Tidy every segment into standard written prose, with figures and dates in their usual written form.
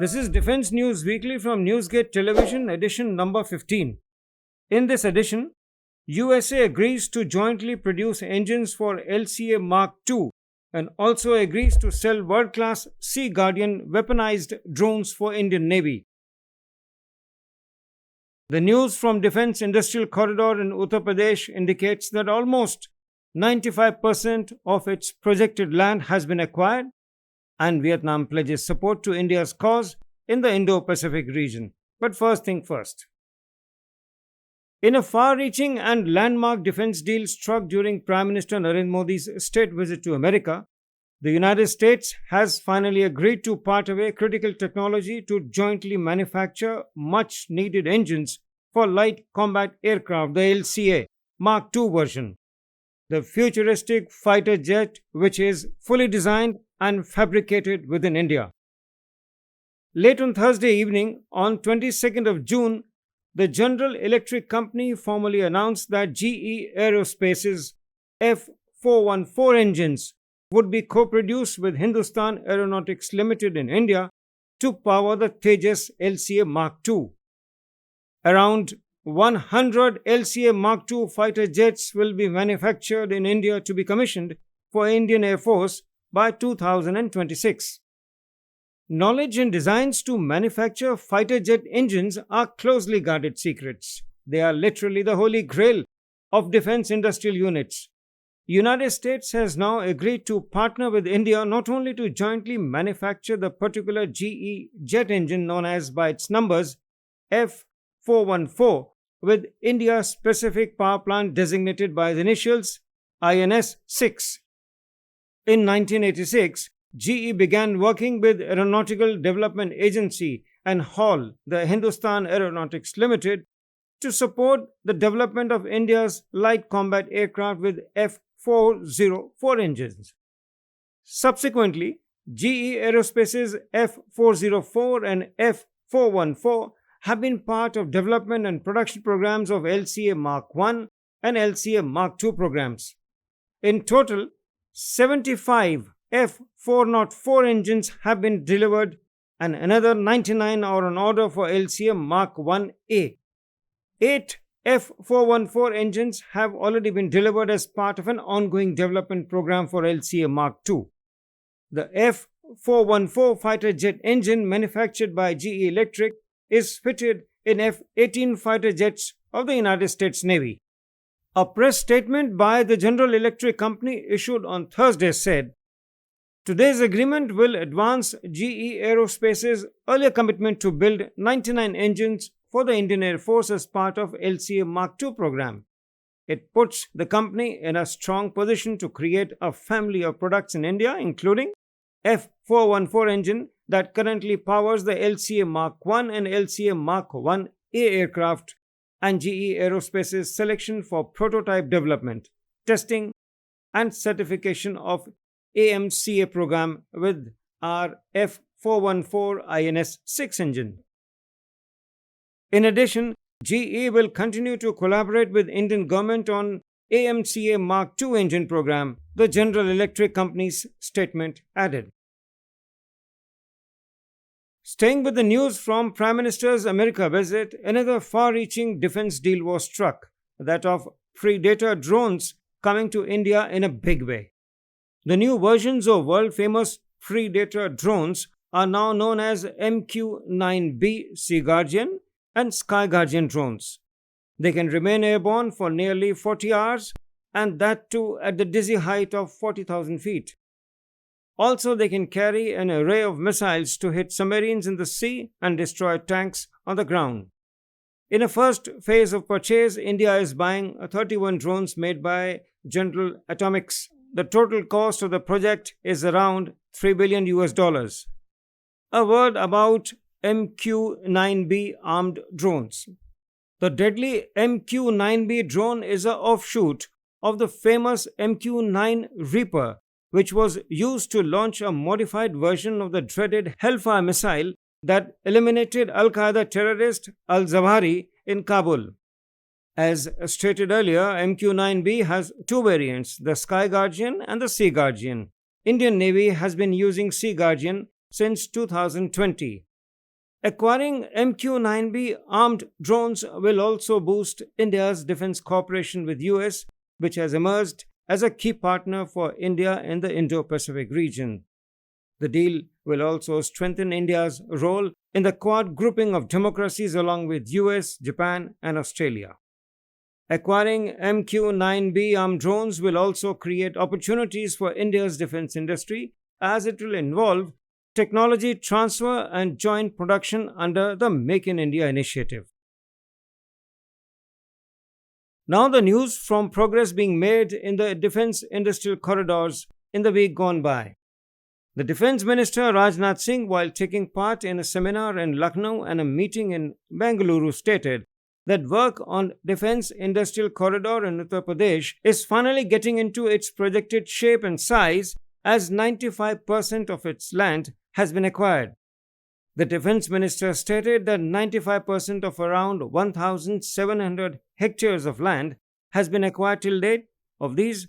This is Defense News Weekly from Newsgate Television, edition number 15. In this edition, USA agrees to jointly produce engines for LCA Mark2 and also agrees to sell world-class Sea Guardian weaponized drones for Indian Navy. The news from Defense Industrial Corridor in Uttar Pradesh indicates that almost 95% of its projected land has been acquired, and Vietnam pledges support to India's cause in the Indo-Pacific region. But first thing first. In a far-reaching and landmark defense deal struck during Prime Minister Narendra Modi's state visit to America, the United States has finally agreed to part away critical technology to jointly manufacture much-needed engines for light combat aircraft, the LCA Mark2 version, the futuristic fighter jet which is fully designed and fabricated within India. Late on Thursday evening, on 22nd of June, the General Electric Company formally announced that GE Aerospace's F414 engines would be co-produced with Hindustan Aeronautics Limited in India to power the Tejas LCA Mark2. Around 100 LCA Mark2 fighter jets will be manufactured in India to be commissioned for Indian Air Force by 2026. Knowledge and designs to manufacture fighter jet engines are closely guarded secrets. They are literally the holy grail of defense industrial units. United States has now agreed to partner with India not only to jointly manufacture the particular GE jet engine known as by its numbers F414 with India's specific power plant designated by the initials INS-6. In 1986, GE began working with Aeronautical Development Agency and HAL, the Hindustan Aeronautics Limited, to support the development of India's light combat aircraft with F404 engines. Subsequently, GE Aerospace's F404 and F414 have been part of development and production programs of LCA Mark1 and LCA Mark2 programs. In total, 75 F404 engines have been delivered and another 99 are on order for LCA Mark1A. 8 F414 engines have already been delivered as part of an ongoing development program for LCA Mark2. The F414 fighter jet engine manufactured by GE Electric is fitted in F-18 fighter jets of the United States Navy. A press statement by the General Electric Company issued on Thursday said, "Today's agreement will advance GE Aerospace's earlier commitment to build 99 engines for the Indian Air Force as part of LCA Mark2 program. It puts the company in a strong position to create a family of products in India, including F414 engine that currently powers the LCA Mark1 and LCA Mark1A aircraft, and GE Aerospace's selection for prototype development, testing, and certification of AMCA program with our F414 INS-6 engine. In addition, GE will continue to collaborate with Indian government on AMCA Mark2 engine program, the General Electric Company's statement added. Staying with the news from Prime Minister's America visit, another far-reaching defense deal was struck, that of Predator drones coming to India in a big way. The new versions of world-famous Predator drones are now known as MQ-9B Sea Guardian and Sky Guardian drones. They can remain airborne for nearly 40 hours, and that too at the dizzy height of 40,000 feet. Also, they can carry an array of missiles to hit submarines in the sea and destroy tanks on the ground. In a first phase of purchase, India is buying 31 drones made by General Atomics. The total cost of the project is around $3 billion. A word about MQ-9B armed drones. The deadly MQ-9B drone is an offshoot of the famous MQ-9 Reaper, which was used to launch a modified version of the dreaded Hellfire missile that eliminated Al-Qaeda terrorist al-Zawahiri in Kabul. As stated earlier, MQ-9B has two variants, the Sky Guardian and the Sea Guardian. Indian Navy has been using Sea Guardian since 2020. Acquiring MQ-9B armed drones will also boost India's defense cooperation with US, which has emerged as a key partner for India in the Indo-Pacific region. The deal will also strengthen India's role in the Quad grouping of democracies along with US, Japan, and Australia. Acquiring MQ-9B armed drones will also create opportunities for India's defense industry, as it will involve technology transfer and joint production under the Make in India initiative. Now the news from progress being made in the defense industrial corridors in the week gone by. The Defense Minister Rajnath Singh, while taking part in a seminar in Lucknow and a meeting in Bengaluru, stated that work on defense industrial corridor in Uttar Pradesh is finally getting into its projected shape and size, as 95% of its land has been acquired. The Defense Minister stated that 95% of around 1,700 hectares of land has been acquired till date. Of these,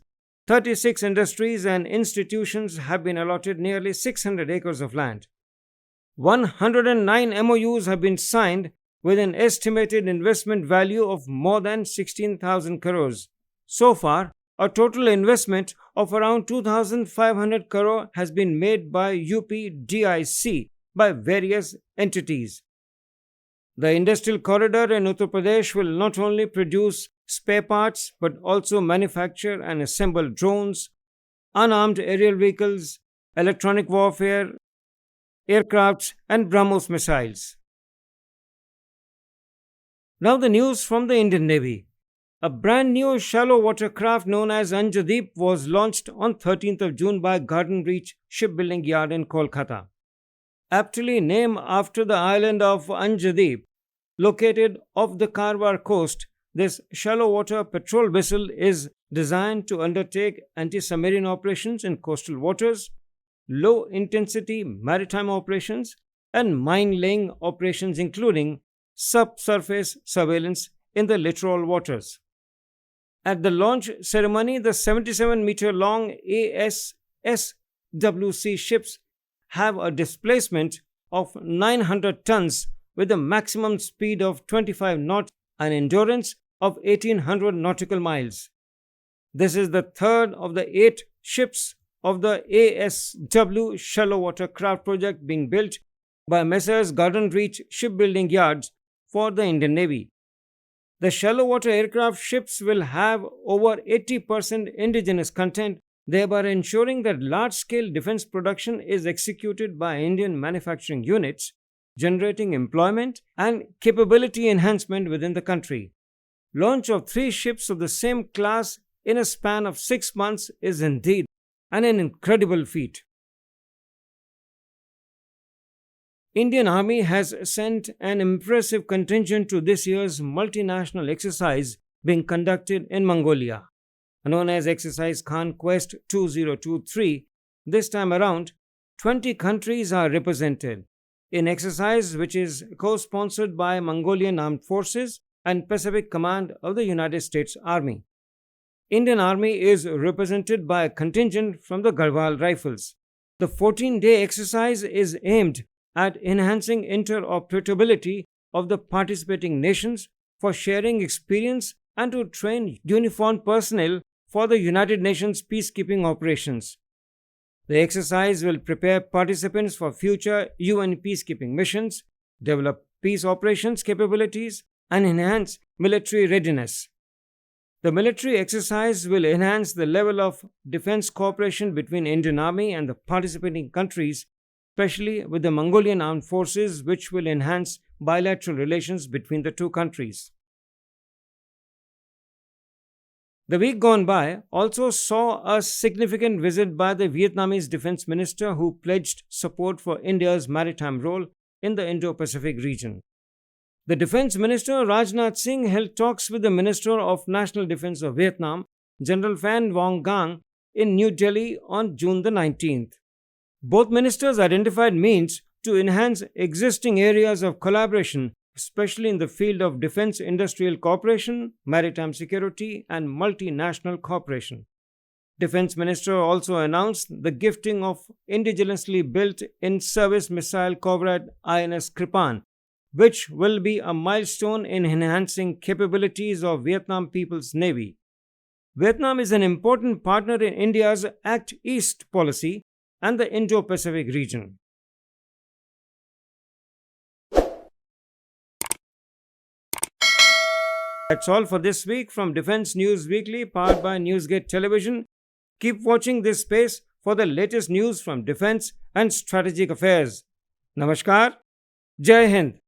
36 industries and institutions have been allotted nearly 600 acres of land. 109 MOUs have been signed with an estimated investment value of more than 16,000 crores. So far, a total investment of around 2,500 crore has been made by UPDIC by various entities. The industrial corridor in Uttar Pradesh will not only produce spare parts but also manufacture and assemble drones, unarmed aerial vehicles, electronic warfare, aircrafts, and BrahMos missiles. Now the news from the Indian Navy. A brand new shallow water craft known as Anjadeep was launched on 13th of June by Garden Reach Shipbuilding Yard in Kolkata. Aptly named after the island of Anjadeep, located off the Karwar coast, this shallow water patrol vessel is designed to undertake anti-submarine operations in coastal waters, low-intensity maritime operations, and mine-laying operations including subsurface surveillance in the littoral waters. At the launch ceremony, the 77-meter-long ASSWC ships have a displacement of 900 tons with a maximum speed of 25 knots and endurance of 1800 nautical miles. This is the third of the 8 ships of the ASW shallow water craft project being built by Messrs. Garden Reach Shipbuilding Yards for the Indian Navy. The shallow water aircraft ships will have over 80% indigenous content, thereby ensuring that large-scale defense production is executed by Indian manufacturing units, generating employment and capability enhancement within the country. Launch of 3 ships of the same class in a span of 6 months is indeed an incredible feat. Indian Army has sent an impressive contingent to this year's multinational exercise being conducted in Mongolia. Known as Exercise Conquest 2023, this time around, 20 countries are represented in exercise which is co-sponsored by Mongolian Armed Forces and Pacific Command of the United States Army. Indian Army is represented by a contingent from the Garhwal Rifles. The 14-day exercise is aimed at enhancing interoperability of the participating nations for sharing experience and to train uniformed personnel for the United Nations peacekeeping operations. The exercise will prepare participants for future UN peacekeeping missions, develop peace operations capabilities, and enhance military readiness. The military exercise will enhance the level of defense cooperation between Indian Army and the participating countries, especially with the Mongolian Armed Forces, which will enhance bilateral relations between the two countries. The week gone by also saw a significant visit by the Vietnamese Defense Minister, who pledged support for India's maritime role in the Indo-Pacific region. The Defense Minister Rajnath Singh held talks with the Minister of National Defense of Vietnam, General Phan Vong Gang, in New Delhi on June the 19th. Both ministers identified means to enhance existing areas of collaboration, especially in the field of defense industrial cooperation, maritime security, and multinational cooperation. Defense Minister also announced the gifting of indigenously built in-service missile corvette INS Kripan, which will be a milestone in enhancing capabilities of Vietnam People's Navy. Vietnam is an important partner in India's Act East policy and the Indo-Pacific region. That's all for this week from Defense News Weekly, powered by Newsgate Television. Keep watching this space for the latest news from defense and strategic affairs. Namaskar. Jai Hind.